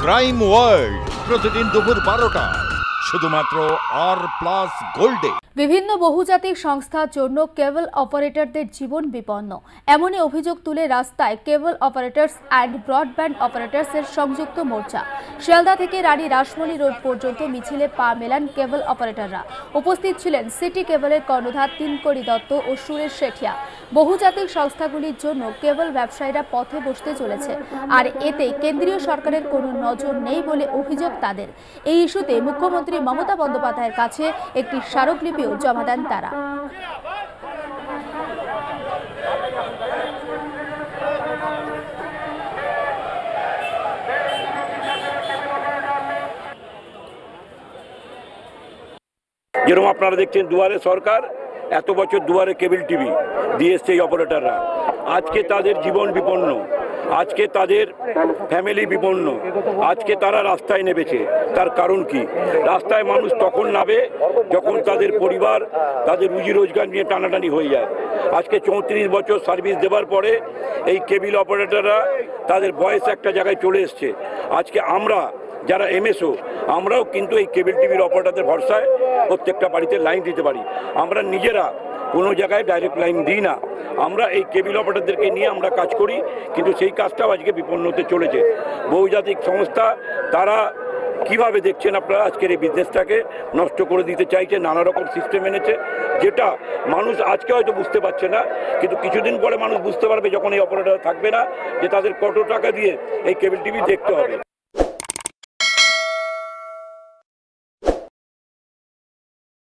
Crime world প্রতিদিন দুপুর 12টায় শুধুমাত্র আর+ গোল্ডে। বিভিন্ন বহুজাতিক সংস্থার জন্য কেবল অপারেটরদের জীবন বিপন্ন এমনই অভিযোগ তুলে রাস্তায় কেবল অপারেটরস অ্যান্ড ব্রডব্যান্ড অপারেটরস এর সংযুক্ত মোর্চা। শিয়ালদা থেকে রানী রাসমণি রোড পর্যন্ত মিছিলে পা মেলান কেবল অপারেটররা। উপস্থিত ছিলেন সিটি কেবলের কর্ণধার তিনকড়ি দত্ত ও সুরেশ শেঠিয়া। বহুজাতিক সংস্থাগুলির জন্য কেবল ব্যবসায়ীরা পথে বসতে চলেছে, আর এতে কেন্দ্রীয় সরকারের কোনো নজর নেই বলে অভিযোগ তাদের। এই ইস্যুতে মুখ্যমন্ত্রী মমতা বন্দ্যোপাধ্যায়ের কাছে একটি স্মারকলিপি জমা দেন তারা। যেরকম আপনারা দেখছেন দুয়ারে সরকার, এত বছর দুয়ারে কেবল টিভি দিয়ে এসছে এই অপারেটররা। আজকে তাদের জীবন বিপন্ন, আজকে তাদের ফ্যামিলি বিপন্ন, আজকে তারা রাস্তায় নেমেছে। তার কারণ কি? রাস্তায় মানুষ তখন নামে যখন তাদের পরিবার, তাদের রুজি রোজগার নিয়ে টানাটানি হয়ে যায়। আজকে 34 বছর সার্ভিস দেওয়ার পরে এই কেবল অপারেটররা তাদের বয়স একটা জায়গায় চলে এসছে। আজকে আমরা যারা এমএসও, আমরাও কিন্তু এই কেবল টিভির অপারেটরদের ভরসায় প্রত্যেকটা বাড়িতে লাইন দিতে পারি। আমরা নিজেরা কোনো জায়গায় ডাইরেক্ট লাইন দিই না, আমরা এই কেবল অপারেটরদেরকে নিয়ে আমরা কাজ করি, কিন্তু সেই কাজটাও আজকে বিপন্ন হতে চলেছে। বহুজাতিক সংস্থা তারা কিভাবে দেখছেন আপনারা আজকের এই বিজনেসটাকে নষ্ট করে দিতে চাইছে, নানা রকম সিস্টেম এনেছে, যেটা মানুষ আজকে হয়তো বুঝতে পারছে না, কিন্তু কিছুদিন পরে মানুষ বুঝতে পারবে যখন এই অপারেটর থাকবে না, যে তাদের কত টাকা দিয়ে এই কেবল টিভি দেখতে হবে।